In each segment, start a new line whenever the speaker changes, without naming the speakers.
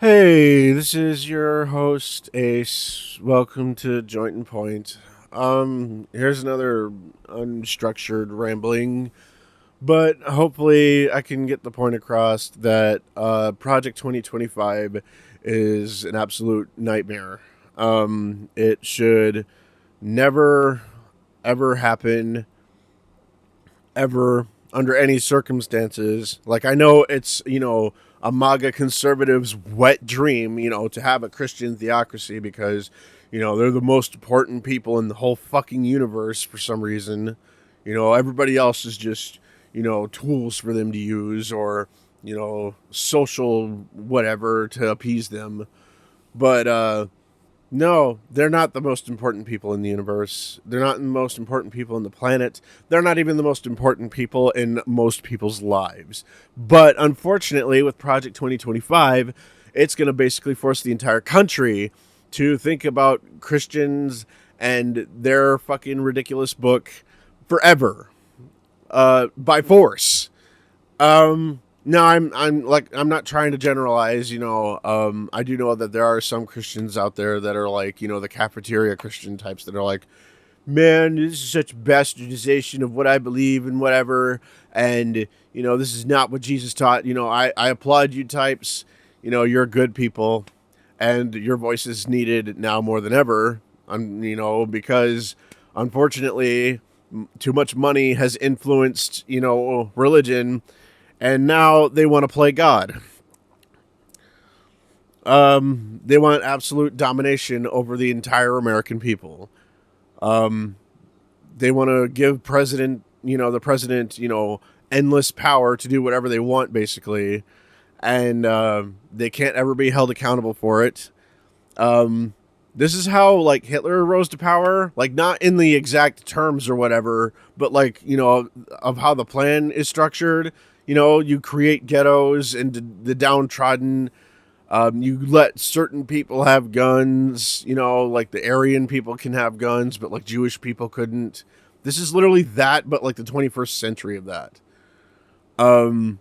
Hey, this is your host Ace. Welcome to Joint and Point. Here's another unstructured rambling, but hopefully I can get the point across that Project 2025 is an absolute nightmare. It should never ever happen ever under any circumstances. Like, I know it's, a MAGA conservative's wet dream, to have a Christian theocracy because, they're the most important people in the whole fucking universe for some reason. Everybody else is just, tools for them to use or, social whatever to appease them. But no, they're not the most important people in the universe. They're not the most important people in the planet. They're not even the most important people in most people's lives. But unfortunately, with Project 2025, it's going to basically force the entire country to think about Christians and their fucking ridiculous book forever, by force. No, I'm not trying to generalize. I do know that there are some Christians out there that are like, the cafeteria Christian types that are like, man, this is such bastardization of what I believe and whatever, and this is not what Jesus taught. I applaud you types. You're good people, and your voice is needed now more than ever. Because unfortunately, too much money has influenced religion, and now they want to play God. They want absolute domination over the entire American people. They want to give the president, endless power to do whatever they want, basically, and they can't ever be held accountable for it. This is how like Hitler rose to power, like not in the exact terms or whatever, but like of how the plan is structured. You create ghettos and the downtrodden. You let certain people have guns, like the Aryan people can have guns, but like Jewish people couldn't. This is literally that, but like the 21st century of that. Um,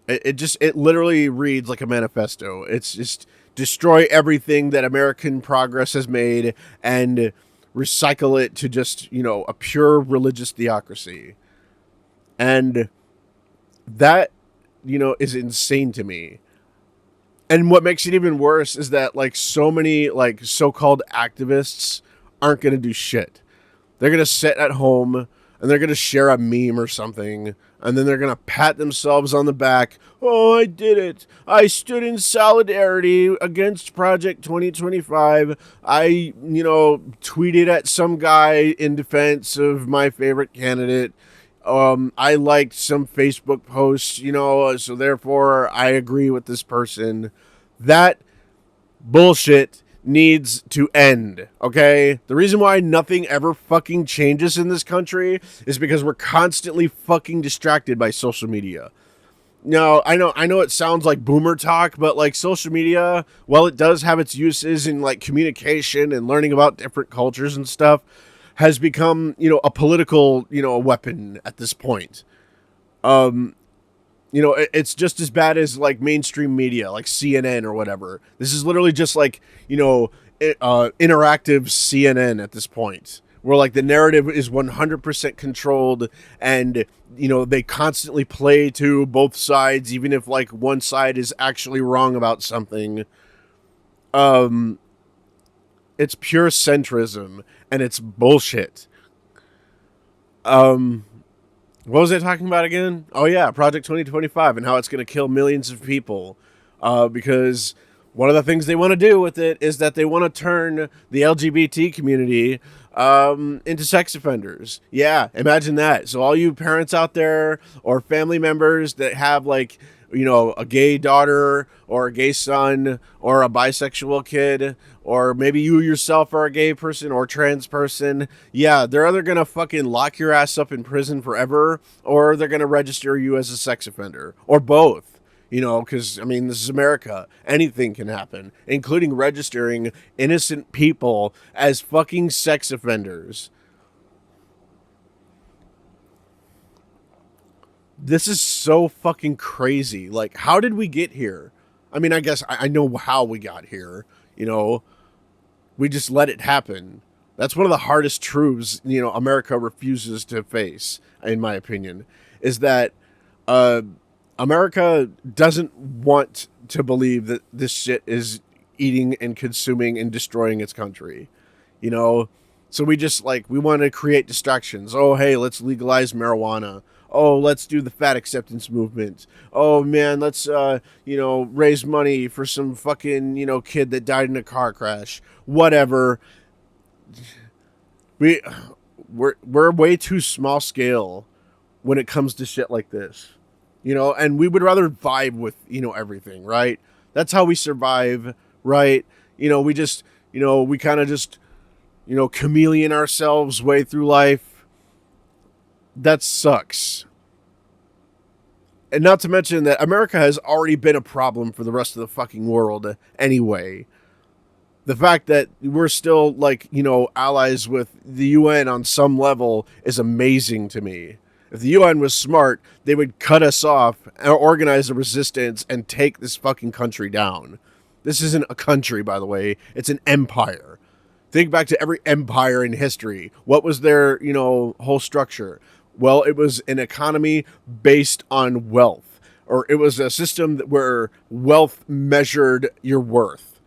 it literally reads like a manifesto. It's just destroy everything that American progress has made and recycle it to just, a pure religious theocracy. And that, is insane to me. And what makes it even worse is that like so many like so-called activists aren't going to do shit. They're going to sit at home and they're going to share a meme or something, and then they're going to pat themselves on the back. Oh, I did it. I stood in solidarity against Project 2025. I, tweeted at some guy in defense of my favorite candidate. I liked some Facebook posts, so therefore I agree with this person. That bullshit needs to end, okay? The reason why nothing ever fucking changes in this country is because we're constantly fucking distracted by social media. No, I know it sounds like boomer talk, but like social media, while it does have its uses in like communication and learning about different cultures and stuff, has become, a political, weapon at this point. Um, it's just as bad as like mainstream media, like CNN or whatever. This is literally just like, interactive CNN at this point, where like the narrative is 100% controlled, and they constantly play to both sides, even if like one side is actually wrong about something. Um, it's pure centrism and it's bullshit. Um, what was I talking about again? Oh yeah, Project 2025 and how it's going to kill millions of people. Because one of the things they want to do with it is that they want to turn the LGBT community into sex offenders. Yeah, imagine that. So all you parents out there or family members that have like, a gay daughter or a gay son or a bisexual kid, or maybe you yourself are a gay person or trans person. Yeah, they're either going to fucking lock your ass up in prison forever, or they're going to register you as a sex offender, or both. Because, I mean, this is America. Anything can happen, including registering innocent people as fucking sex offenders. This is so fucking crazy. Like, how did we get here? I mean, I guess I know how we got here. You know, we just let it happen. That's one of the hardest truths, America refuses to face, in my opinion, is that uh, America doesn't want to believe that this shit is eating and consuming and destroying its country. You know, so we just we want to create distractions. Oh, hey, let's legalize marijuana. Oh, let's do the fat acceptance movement. Oh man, let's raise money for some fucking kid that died in a car crash. Whatever. we we're way too small scale when it comes to shit like this. And we would rather vibe with everything, right? That's how we survive, right? We just we kind of just chameleon ourselves way through life. That sucks. And not to mention that America has already been a problem for the rest of the fucking world anyway. The fact that we're still allies with the UN on some level is amazing to me. If the UN was smart, they would cut us off, organize a resistance, and take this fucking country down. This isn't a country, by the way. It's an empire. Think back to every empire in history. What was their, whole structure? Well, it was an economy based on wealth. Or it was a system where wealth measured your worth.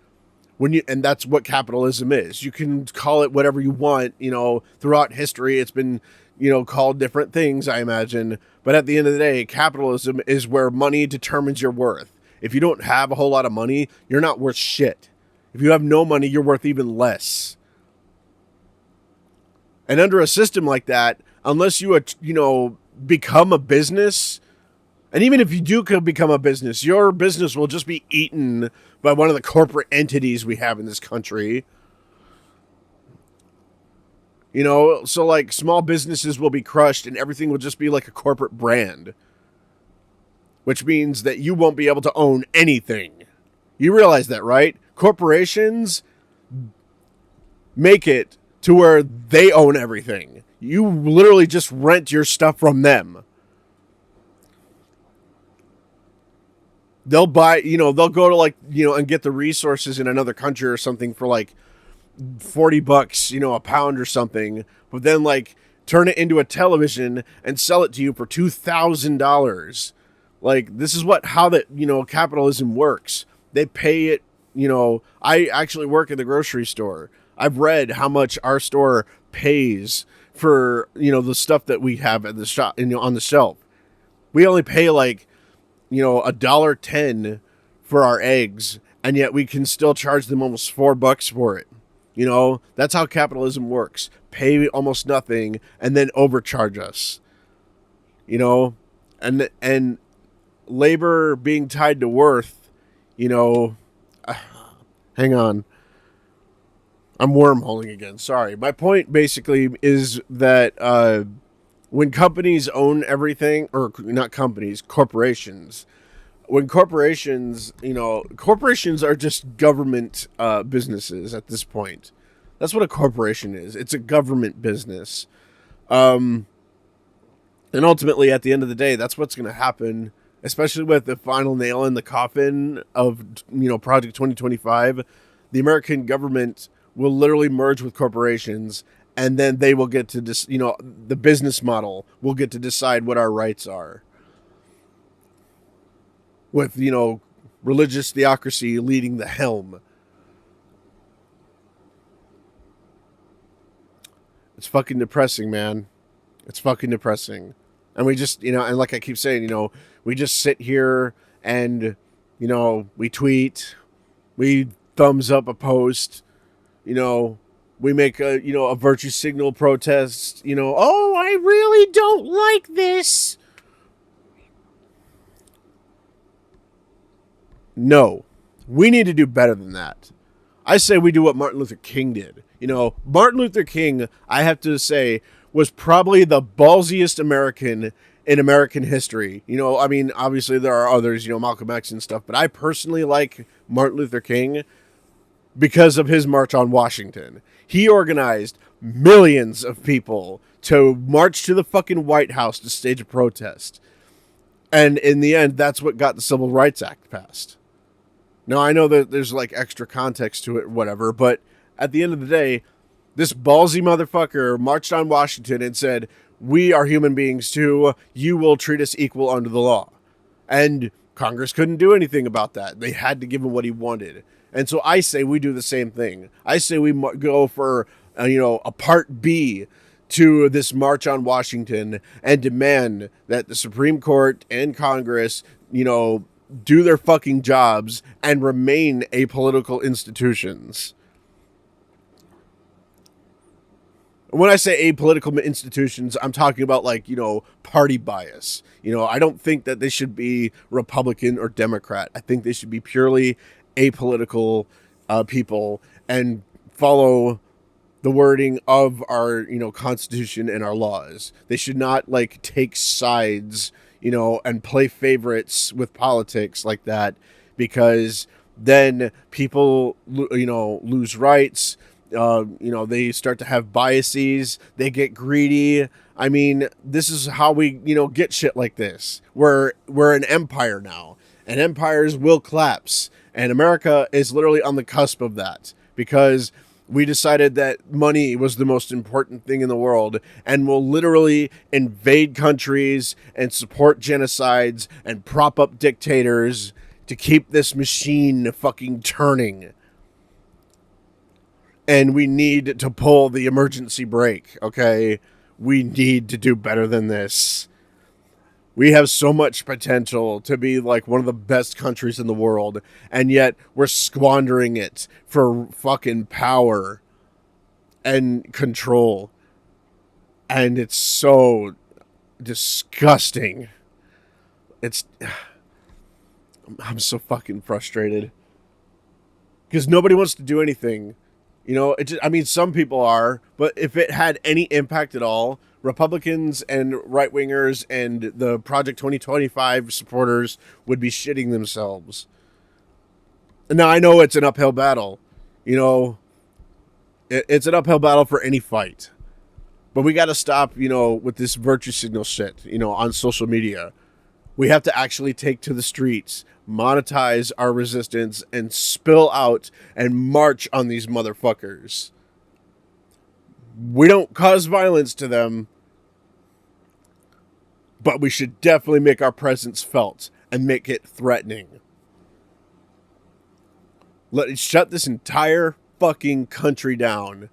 And that's what capitalism is. You can call it whatever you want. Throughout history, it's been, called different things, I imagine. But at the end of the day, capitalism is where money determines your worth. If you don't have a whole lot of money, you're not worth shit. If you have no money, you're worth even less. And under a system like that, unless you, become a business, and even if you do become a business, your business will just be eaten by one of the corporate entities we have in this country. So small businesses will be crushed and everything will just be like a corporate brand. Which means that you won't be able to own anything. You realize that, right? Corporations make it to where they own everything. You literally just rent your stuff from them. They'll buy, they'll go to and get the resources in another country or something for $40, a pound or something. But then turn it into a television and sell it to you for $2,000. This is how that, capitalism works. They pay it, I actually work at the grocery store. I've read how much our store pays for, the stuff that we have at the shop, on the shelf. We only pay $1.10 for our eggs, and yet we can still charge them almost $4 for it. That's how capitalism works. Pay almost nothing and then overcharge us. And labor being tied to worth, hang on. I'm wormholing again. Sorry. My point basically is that when companies own everything, or not companies, corporations, when corporations, corporations are just government businesses at this point. That's what a corporation is. It's a government business. And ultimately, at the end of the day, that's what's going to happen, especially with the final nail in the coffin of, Project 2025. The American government will literally merge with corporations, and then they will get to, the business model will get to decide what our rights are. With, religious theocracy leading the helm. It's fucking depressing, man. It's fucking depressing. And we just, and like I keep saying, we just sit here and, we tweet, we thumbs up a post, we make a virtue signal protest, oh, I really don't like this. No, we need to do better than that. I say we do what Martin Luther King did. Martin Luther King, I have to say, was probably the ballsiest American in American history. I mean, obviously there are others, Malcolm X and stuff, but I personally like Martin Luther King because of his March on Washington. He organized millions of people to march to the fucking White House to stage a protest. And in the end, that's what got the Civil Rights Act passed. Now, I know that there's like extra context to it, whatever, but at the end of the day, this ballsy motherfucker marched on Washington and said, "We are human beings too. You will treat us equal under the law." And Congress couldn't do anything about that. They had to give him what he wanted. And so I say we do the same thing. I say we go for, a part B to this march on Washington and demand that the Supreme Court and Congress, do their fucking jobs and remain apolitical institutions. When I say apolitical institutions, I'm talking about party bias. I don't think that they should be Republican or Democrat. I think they should be purely apolitical people and follow the wording of our, Constitution and our laws. They should not take sides, and play favorites with politics like that, because then people, lose rights. They start to have biases. They get greedy. I mean, this is how we, get shit like this. We're an empire now, and empires will collapse. And America is literally on the cusp of that, because we decided that money was the most important thing in the world, and will literally invade countries and support genocides and prop up dictators to keep this machine fucking turning. And we need to pull the emergency brake, okay? We need to do better than this. We have so much potential to be like one of the best countries in the world, and yet we're squandering it for fucking power and control. And it's so disgusting. I'm so fucking frustrated. Because nobody wants to do anything. Some people are, but if it had any impact at all, Republicans and right-wingers and the Project 2025 supporters would be shitting themselves. Now, I know it's an uphill battle. It's an uphill battle for any fight. But we got to stop, with this virtue signal shit, on social media. We have to actually take to the streets, monetize our resistance, and spill out and march on these motherfuckers. We don't cause violence to them, but we should definitely make our presence felt and make it threatening. Let it shut this entire fucking country down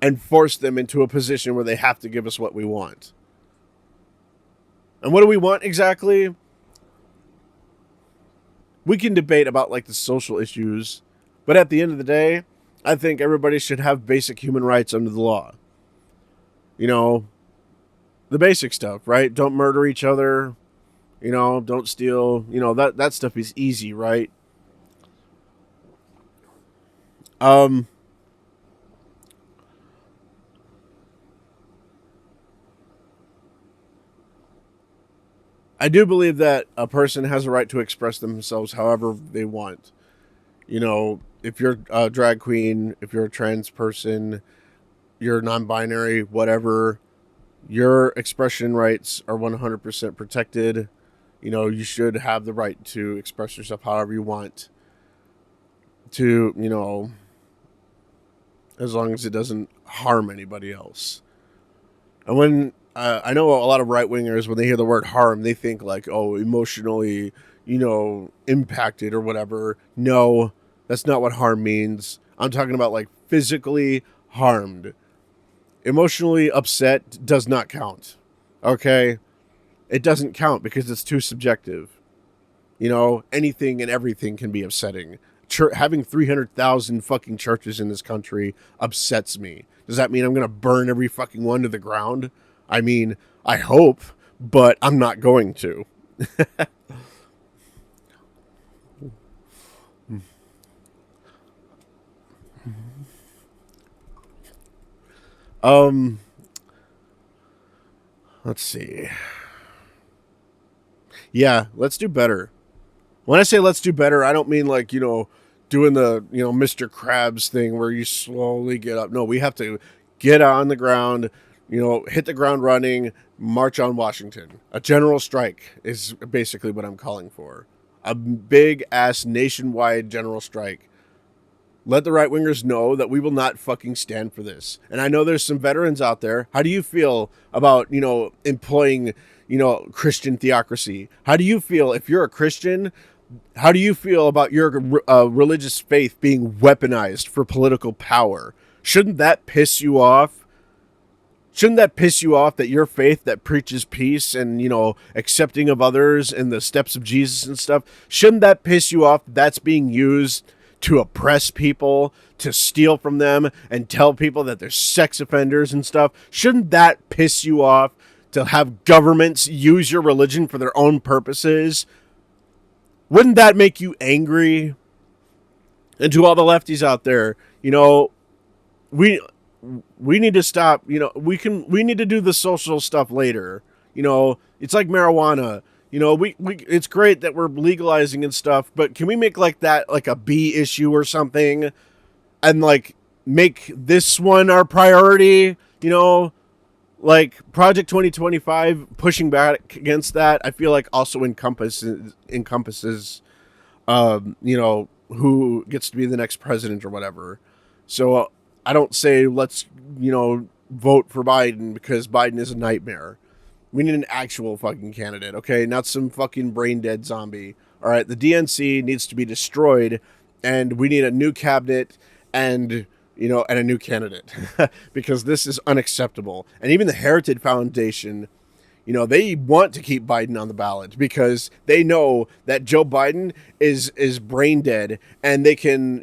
and force them into a position where they have to give us what we want. And what do we want exactly? We can debate about the social issues, but at the end of the day, I think everybody should have basic human rights under the law. The basic stuff, right? Don't murder each other, don't steal, that stuff is easy, right? I do believe that a person has a right to express themselves however they want. If you're a drag queen, if you're a trans person, you're non-binary, whatever, your expression rights are 100% protected. You should have the right to express yourself however you want. To, as long as it doesn't harm anybody else. And when I know a lot of right wingers, when they hear the word harm, they think emotionally, impacted or whatever. No, that's not what harm means. I'm talking about physically harmed. Emotionally upset does not count. Okay? It doesn't count because it's too subjective. Anything and everything can be upsetting. Having 300,000 fucking churches in this country upsets me. Does that mean I'm going to burn every fucking one to the ground? I mean, I hope, but I'm not going to. Let's see. Yeah, let's do better. When I say let's do better, I don't mean doing the, Mr. Krabs thing where you slowly get up. No, we have to get on the ground, hit the ground running, march on Washington. A general strike is basically what I'm calling for. A big ass nationwide general strike. Let the right wingers know that we will not fucking stand for this. And I know there's some veterans out there. How do you feel about, employing, Christian theocracy? How do you feel if you're a Christian? How do you feel about your religious faith being weaponized for political power? Shouldn't that piss you off? Shouldn't that piss you off that your faith that preaches peace and, accepting of others and the steps of Jesus and stuff, shouldn't that piss you off that's being used to oppress people, to steal from them and tell people that they're sex offenders and stuff? Shouldn't that piss you off to have governments use your religion for their own purposes? Wouldn't that make you angry? And to all the lefties out there, we need to stop. We need to do the social stuff later. It's like marijuana. We it's great that we're legalizing and stuff, but can we make that like a B issue or something, and like make this one our priority? Like Project 2025 pushing back against that, I feel like also encompasses who gets to be the next president or whatever. So I don't say let's, vote for Biden because Biden is a nightmare. We need an actual fucking candidate, okay? Not some fucking brain dead zombie. All right, the DNC needs to be destroyed, and we need a new cabinet and a new candidate because this is unacceptable. And even the Heritage Foundation, they want to keep Biden on the ballot because they know that Joe Biden is brain dead, and they can,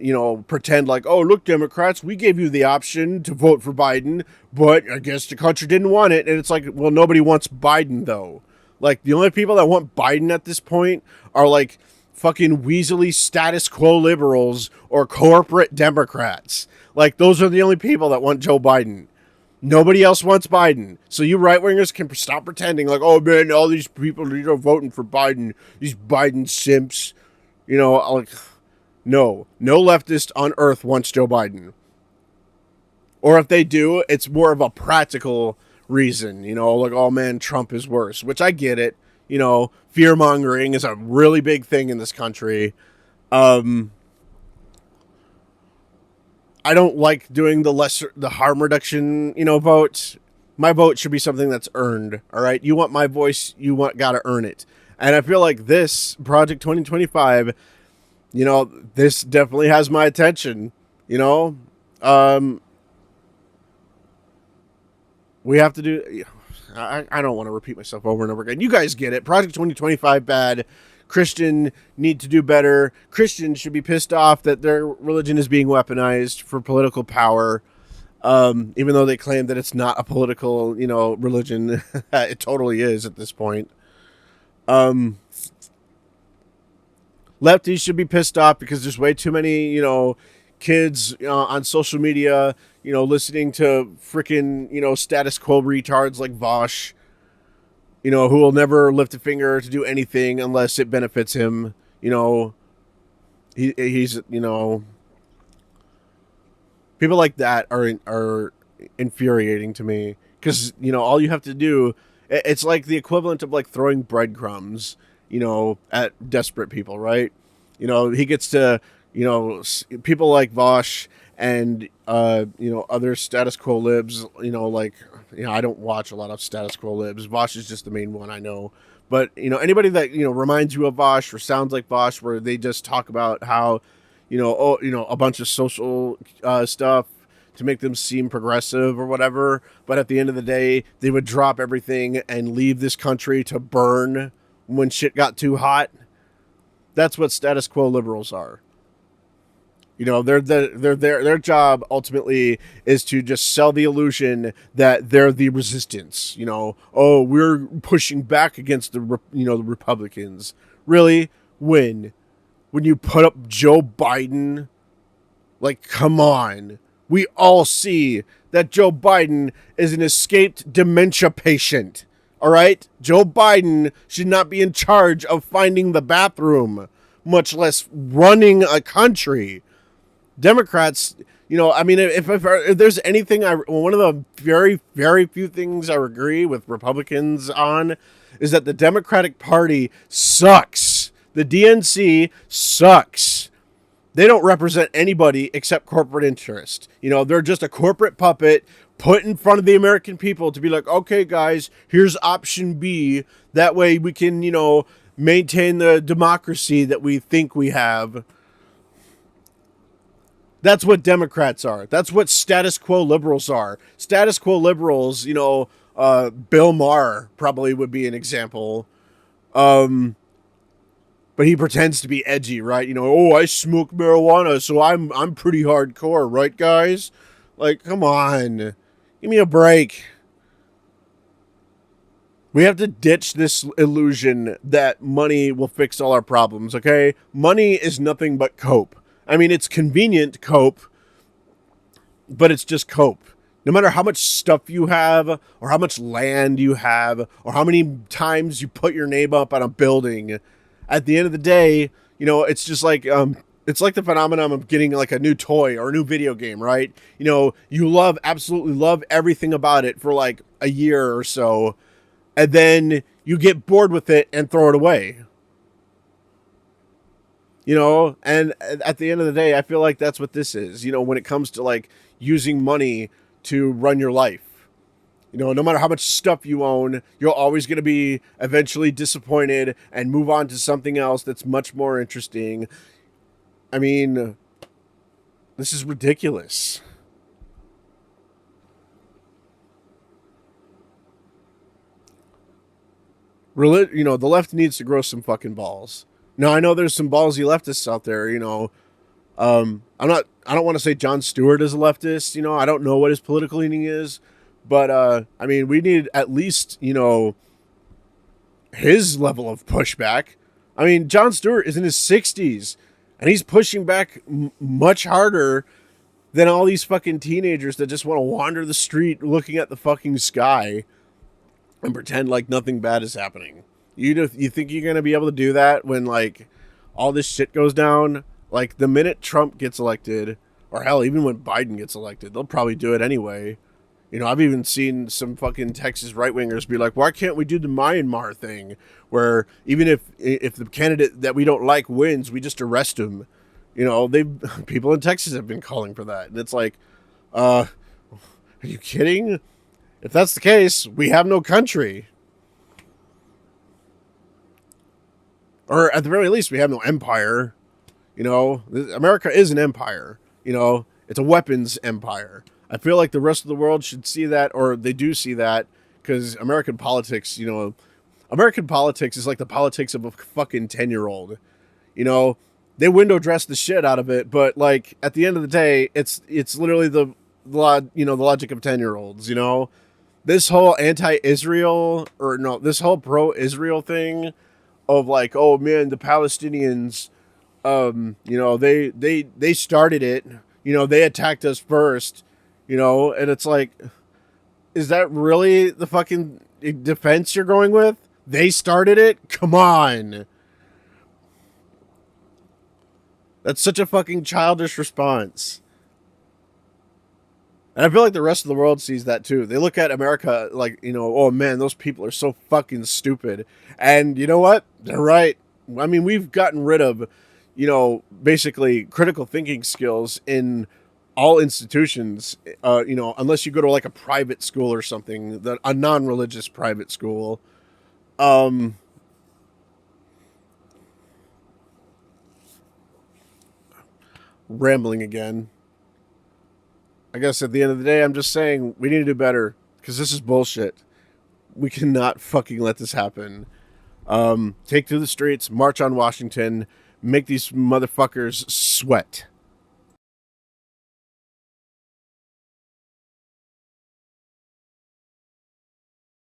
pretend like, oh, look, Democrats, we gave you the option to vote for Biden, but I guess the country didn't want it. And it's like, well, nobody wants Biden, though. Like, the only people that want Biden at this point are like fucking weaselly status quo liberals or corporate Democrats. Like, those are the only people that want Joe Biden. Nobody else wants Biden. So you right-wingers can stop pretending like, oh, man, all these people are voting for Biden. These Biden simps. Like, no leftist on earth wants Joe Biden. Or if they do, it's more of a practical reason. Like, oh, man, Trump is worse. Which I get it. Fear-mongering is a really big thing in this country. I don't like doing the harm reduction, vote. My vote should be something that's earned. All right. You want my voice, gotta earn it. And I feel like this Project 2025, this definitely has my attention. We have to do, I don't want to repeat myself over and over again. You guys get it. Project 2025 bad. Christian need to do better. Christians should be pissed off that their religion is being weaponized for political power, even though they claim that it's not a political, religion. It totally is at this point. Lefties should be pissed off because there's way too many, kids on social media, listening to freaking, status quo retards like Vosh, who will never lift a finger to do anything unless it benefits him. He's people like that are infuriating to me because, all you have to do, it's like the equivalent of like throwing breadcrumbs, at desperate people, right? He gets to, people like Vosh and, other status quo libs, I don't watch a lot of status quo libs. Vosh is just the main one I know. But, anybody that, reminds you of Vosh or sounds like Vosh, where they just talk about how, a bunch of social stuff to make them seem progressive or whatever. But at the end of the day, they would drop everything and leave this country to burn when shit got too hot. That's what status quo liberals are. Their job ultimately is to just sell the illusion that they're the resistance. Oh, we're pushing back against the Republicans. Really? When you put up Joe Biden? Like, come on. We all see that Joe Biden is an escaped dementia patient. All right? Joe Biden should not be in charge of finding the bathroom, much less running a country. Democrats, if there's anything, one of the very, very few things I agree with Republicans on is that the Democratic Party sucks. The DNC sucks. They don't represent anybody except corporate interest. You know, they're just a corporate puppet put in front of the American people to be like, okay, guys, here's option B. That way we can, you know, maintain the democracy that we think we have. That's what Democrats are. That's what status quo liberals are. Status quo liberals, you know, Bill Maher probably would be an example. But he pretends to be edgy, right? You know, oh, I smoke marijuana, so I'm pretty hardcore, right, guys? Like, come on. Give me a break. We have to ditch this illusion that money will fix all our problems, okay? Money is nothing but cope. I mean, it's convenient cope, but it's just cope. No matter how much stuff you have, or how much land you have, or how many times you put your name up on a building, at the end of the day, you know, it's just like it's like the phenomenon of getting like a new toy or a new video game, right? You know, you absolutely love everything about it for like a year or so, and then you get bored with it and throw it away. You know, and at the end of the day, I feel like that's what this is, you know, when it comes to like using money to run your life. You know, no matter how much stuff you own, you're always going to be eventually disappointed and move on to something else that's much more interesting. I mean, this is ridiculous. You know, the left needs to grow some fucking balls. Now, I know there's some ballsy leftists out there, you know. I don't want to say Jon Stewart is a leftist, you know. I don't know what his political leaning is. But, I mean, we need at least, you know, his level of pushback. I mean, Jon Stewart is in his 60s, and he's pushing back much harder than all these fucking teenagers that just want to wander the street looking at the fucking sky and pretend like nothing bad is happening. You think you're going to be able to do that when, like, all this shit goes down? Like, the minute Trump gets elected, or hell, even when Biden gets elected, they'll probably do it anyway. You know, I've even seen some fucking Texas right-wingers be like, why can't we do the Myanmar thing? Where even if the candidate that we don't like wins, we just arrest him. You know, people in Texas have been calling for that. And it's like, are you kidding? If that's the case, we have no country. Or at the very least, we have no empire. You know, America is an empire. You know, it's a weapons empire. I feel like the rest of the world should see that, or they do see that, because American politics, you know, American politics is like the politics of a fucking 10-year-old. You know, they window dress the shit out of it, but like at the end of the day, it's literally the logic of 10-year-olds. You know, this whole anti-Israel this whole pro-Israel thing of like, oh man, the Palestinians, you know, they started it. You know, they attacked us first. You know, and it's like, is that really the fucking defense you're going with? They started it? Come on. That's such a fucking childish response. And I feel like the rest of the world sees that too. They look at America like, you know, oh man, those people are so fucking stupid. And you know what? They're right. I mean, we've gotten rid of, you know, basically critical thinking skills in all institutions, you know, unless you go to like a private school or something, a non-religious private school. Rambling again. I guess at the end of the day, I'm just saying we need to do better, because this is bullshit. We cannot fucking let this happen. Take to the streets, march on Washington, make these motherfuckers sweat.